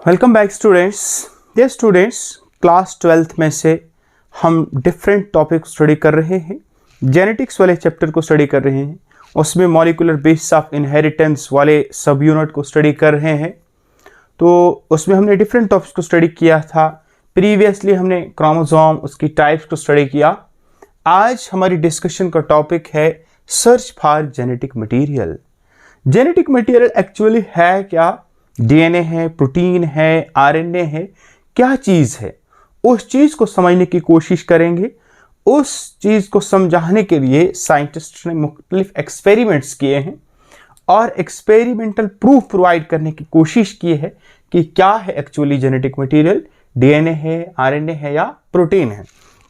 Welcome back students. ये students class 12th में से हम डिफरेंट टॉपिक स्टडी कर रहे हैं। जेनेटिक्स वाले चैप्टर को स्टडी कर रहे हैं, उसमें मॉलिक्यूलर बेसिस ऑफ इनहेरिटेंस वाले सब यूनिट को स्टडी कर रहे हैं। तो उसमें हमने डिफरेंट टॉपिक्स को स्टडी किया था। प्रीवियसली हमने क्रोमोसोम, उसकी टाइप्स को स्टडी किया। आज हमारी डिस्कशन का टॉपिक है search for genetic material. Genetic material actually है क्या? डीएनए है, प्रोटीन है, आरएनए है, क्या चीज़ है? उस चीज़ को समझने की कोशिश करेंगे। उस चीज़ को समझाने के लिए साइंटिस्ट ने मुख्तलिफ एक्सपेरिमेंट्स किए हैं और एक्सपेरिमेंटल प्रूफ प्रोवाइड करने की कोशिश की है कि क्या है एक्चुअली जेनेटिक मटीरियल, डीएनए है, आरएनए है या प्रोटीन है।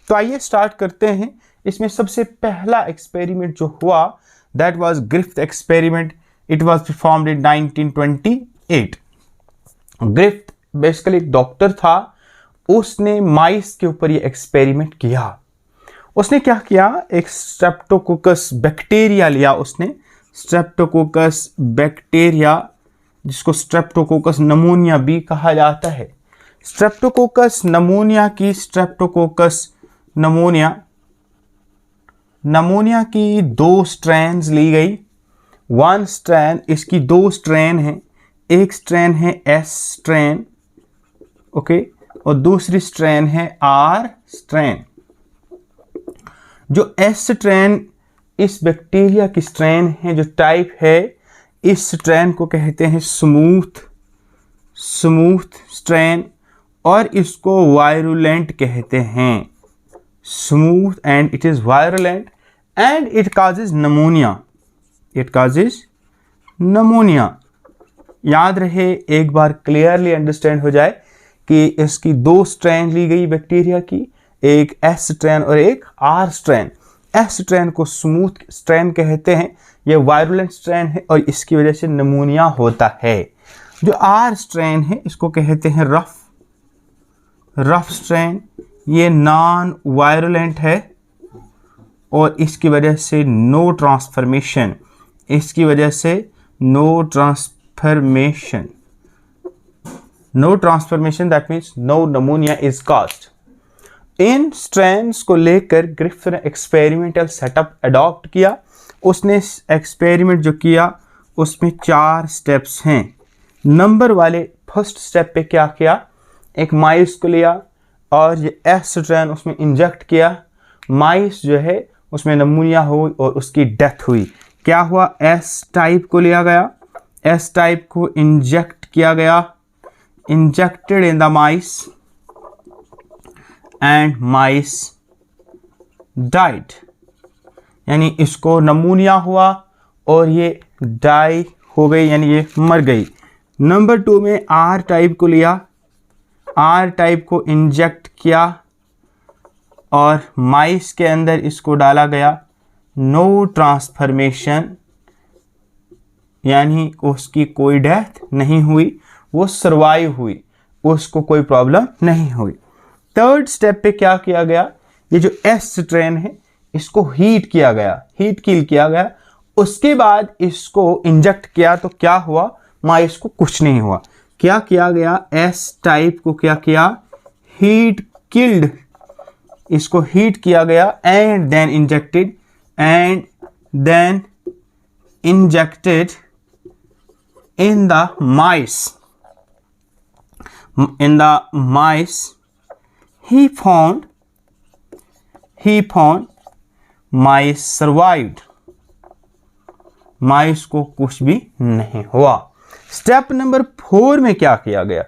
तो आइए स्टार्ट करते हैं। इसमें सबसे पहला एक्सपेरिमेंट जो हुआ that was Griffith experiment. It was performed in 1928। Griffith basically एक डॉक्टर था, उसने माइस के ऊपर ये एक्सपेरिमेंट किया। उसने क्या किया, एक स्ट्रेप्टोकोकस बैक्टीरिया लिया। उसने स्ट्रेप्टोकोकस बैक्टीरिया, जिसको स्ट्रेप्टोकोकस नमूनिया भी कहा जाता है। स्ट्रेप्टोकोकस नमूनिया की दो स्ट्रैंड्स ली गई। वन स्ट्रैंड, इसकी दो स्ट्रैंड हैं। एक स्ट्रैंड है एस स्ट्रैंड, ओके, और दूसरी स्ट्रैंड है आर स्ट्रैंड। जो एस स्ट्रैंड इस बैक्टीरिया की स्ट्रैंड है, जो टाइप है, इस स्ट्रैंड को कहते हैं स्मूथ स्ट्रैंड, और इसको वायरुलेंट कहते हैं। Smooth and it is virulent and it causes pneumonia. याद रहे, एक बार क्लियरली अंडरस्टैंड हो जाए कि इसकी दो स्ट्रैंड ली गई बैक्टीरिया की, एक एस स्ट्रैंड और एक आर स्ट्रैंड। एस स्ट्रैंड को स्मूथ स्ट्रैंड कहते हैं, यह वायरुलेंट स्ट्रैंड है और इसकी वजह से नमूनिया होता है। जो आर स्ट्रैंड है इसको कहते हैं रफ स्ट्रैंड, ये नॉन वायरुलेंट है और इसकी वजह से no transformation, that means no pneumonia is caused। इन स्ट्रैंड्स को लेकर ग्रिफ्थ ने एक्सपेरिमेंटल सेटअप अडॉप्ट किया। उसने एक्सपेरिमेंट जो किया उसमें 4 स्टेप्स हैं। नंबर वाले फर्स्ट स्टेप पे क्या किया, एक माइस को लिया और ये एस स्ट्रैंड उसमें इंजेक्ट किया। माइस जो है उसमें नमूनिया हुई और उसकी डेथ हुई। क्या हुआ, एस टाइप को लिया गया, एस टाइप को इंजेक्ट किया गया, injected in the mice and mice died, यानी इसको नमूनिया हुआ और ये डाई हो गई, यानी ये मर गई। नंबर 2 में आर टाइप को लिया, आर टाइप को इंजेक्ट किया और माइस के अंदर इसको डाला गया। नो ट्रांसफॉर्मेशन, यानी उसकी कोई डेथ नहीं हुई, वो सर्वाइव हुई, उसको कोई प्रॉब्लम नहीं हुई। थर्ड स्टेप पे क्या किया गया, ये जो एस स्ट्रैंड है इसको हीट किल किया गया। उसके बाद इसको इंजेक्ट किया तो क्या हुआ, माइस को कुछ नहीं हुआ। क्या किया गया, एस टाइप को क्या किया, हीट किल्ड, इसको हीट किया गया and then injected in the mice he found mice survived, mice को कुछ भी नहीं हुआ। स्टेप नंबर 4 में क्या किया गया,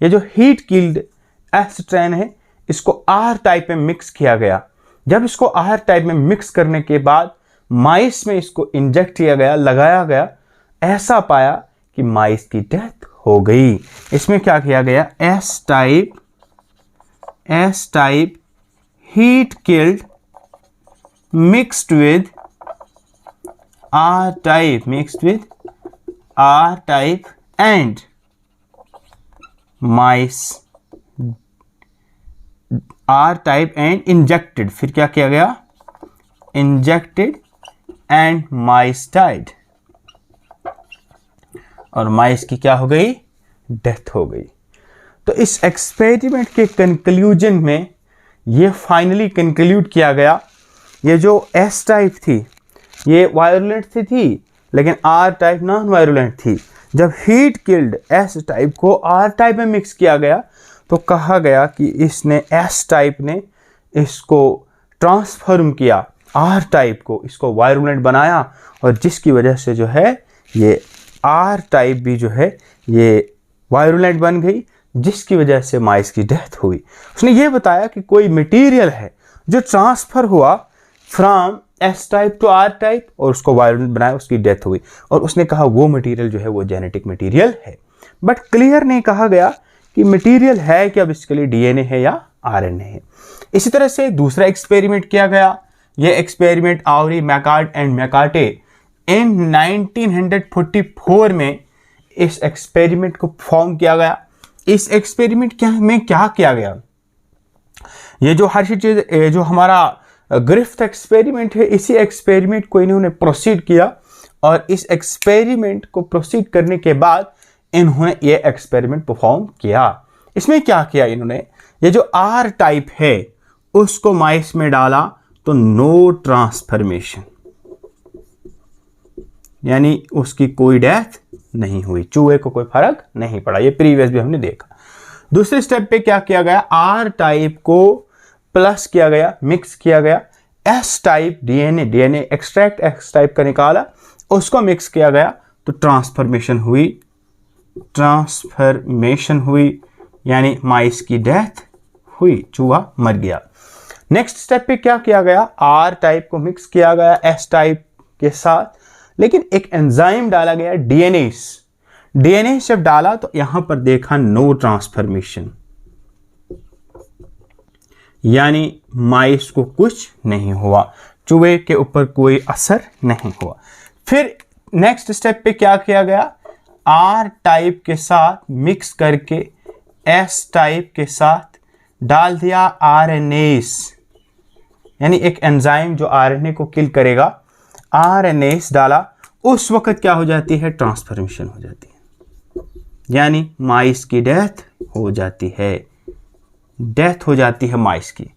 ये जो हीट किल्ड एस स्ट्रैंड है इसको आर टाइप में मिक्स किया गया। जब इसको आर टाइप में मिक्स करने के बाद माइस में इसको इंजेक्ट किया गया, लगाया गया, ऐसा पाया कि माइस की डेथ हो गई। इसमें क्या किया गया, S type heat killed mixed with R type and mice R type and injected. फिर क्या किया गया, इंजेक्टेड एंड माइस डाइड, और माइस की क्या हो गई, डेथ हो गई। तो इस एक्सपेरिमेंट के कंक्लूजन में ये फाइनली कंक्लूड किया गया, ये जो एस टाइप थी ये वायरुलेंट थी लेकिन आर टाइप नॉन वायरुलेंट थी। जब हीट किल्ड एस टाइप को आर टाइप में मिक्स किया गया तो कहा गया कि इसने एस टाइप ने इसको ट्रांसफॉर्म किया आर टाइप को, इसको वायरुलेंट बनाया और जिसकी वजह से जो है ये आर टाइप भी जो है ये वायरुलेंट बन गई, जिसकी वजह से माइस की डेथ हुई। उसने ये बताया कि कोई मटेरियल है जो ट्रांसफर हुआ from S type to R type और उसको वायरुलेंट बनाया, उसकी डेथ हुई। और उसने कहा वो मटेरियल जो है वो जेनेटिक मटेरियल है, बट क्लियर नहीं कहा गया कि मटेरियल है क्या बेसिकली डीएनए है या आरएनए है। इसी तरह से दूसरा एक्सपेरिमेंट किया गया, ये एक्सपेरिमेंट आवरी, मैकार्ट एंड मैकार्टे इन 1944 में इस एक्सपेरिमेंट को परफॉर्म किया गया। इस एक्सपेरिमेंट में क्या किया गया, ये जो हर चीज जो हमारा ग्रिफ्थ एक्सपेरिमेंट है, इसी एक्सपेरिमेंट को इन्होंने प्रोसीड किया और इस एक्सपेरिमेंट को प्रोसीड करने के बाद इन्होंने ये एक्सपेरिमेंट परफॉर्म किया। इसमें क्या किया इन्होंने, ये जो आर टाइप है उसको माइस में डाला तो नो ट्रांसफॉर्मेशन, यानी उसकी कोई डेथ नहीं हुई, चूहे को कोई फर्क नहीं पड़ा। ये प्रीवियस भी हमने देखा। दूसरे स्टेप पे क्या किया गया, आर टाइप को प्लस किया गया, मिक्स किया गया, S type DNA extract S type का निकाला, उसको मिक्स किया गया तो ट्रांसफॉर्मेशन हुई, यानी माइस की डेथ हुई, चूहा मर गया। नेक्स्ट स्टेप पे क्या किया गया, आर टाइप को मिक्स किया गया एस टाइप के साथ, लेकिन एक एंजाइम डाला गया डीएनए जब डाला तो यहां पर देखा नो ट्रांसफॉर्मेशन, यानी माइस को कुछ नहीं हुआ, चूहे के ऊपर कोई असर नहीं हुआ। फिर नेक्स्ट स्टेप पे क्या किया गया, आर टाइप के साथ मिक्स करके एस टाइप के साथ डाल दिया आरएनएस, यानी एक एंजाइम जो आरएनए को किल करेगा, आरएनएस डाला, उस वक्त क्या हो जाती है, ट्रांसफॉर्मेशन हो जाती है, यानी माइस की डेथ हो जाती है माइस की।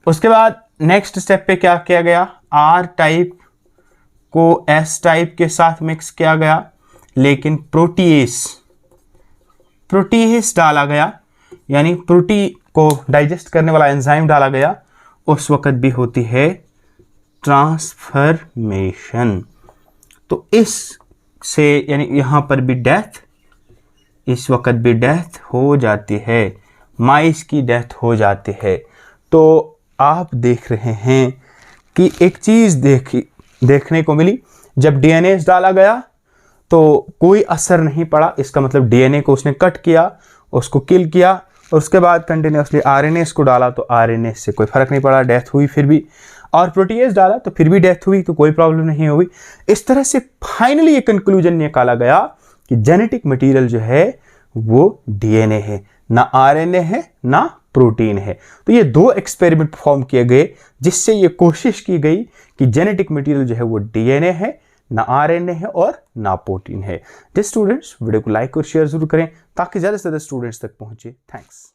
उसके बाद नेक्स्ट स्टेप पे क्या किया गया, आर टाइप को एस टाइप के साथ मिक्स किया गया, लेकिन प्रोटीएस डाला गया, यानी प्रोटीन को डाइजेस्ट करने वाला एंजाइम डाला गया, उस वक्त भी होती है ट्रांसफॉर्मेशन। तो इससे यानी यहां पर भी डेथ, इस वक्त भी डेथ हो जाती है, माइस की डेथ हो जाती है। तो आप देख रहे हैं कि एक चीज देखने को मिली, जब डीएनए डाला गया तो कोई असर नहीं पड़ा, इसका मतलब डीएनए को उसने कट किया, उसको किल किया, और उसके बाद कंटिन्यूसली आरएनए को डाला तो आरएनए से कोई फर्क नहीं पड़ा, डेथ हुई फिर भी, और प्रोटीएस डाला तो फिर भी डेथ हुई, तो कोई प्रॉब्लम नहीं हुई। इस तरह से फाइनली ये कंक्लूजन निकाला गया कि जेनेटिक मटेरियल जो है वो डीएनए है, ना आरएनए है ना प्रोटीन है। तो ये दो एक्सपेरिमेंट परफॉर्म किए गए जिससे ये कोशिश की गई कि जेनेटिक मटेरियल जो है वो डीएनए है, ना आरएनए है और ना प्रोटीन है। स्टूडेंट्स वीडियो को लाइक और शेयर जरूर करें ताकि ज्यादा से ज्यादा स्टूडेंट्स तक पहुंचे। थैंक्स।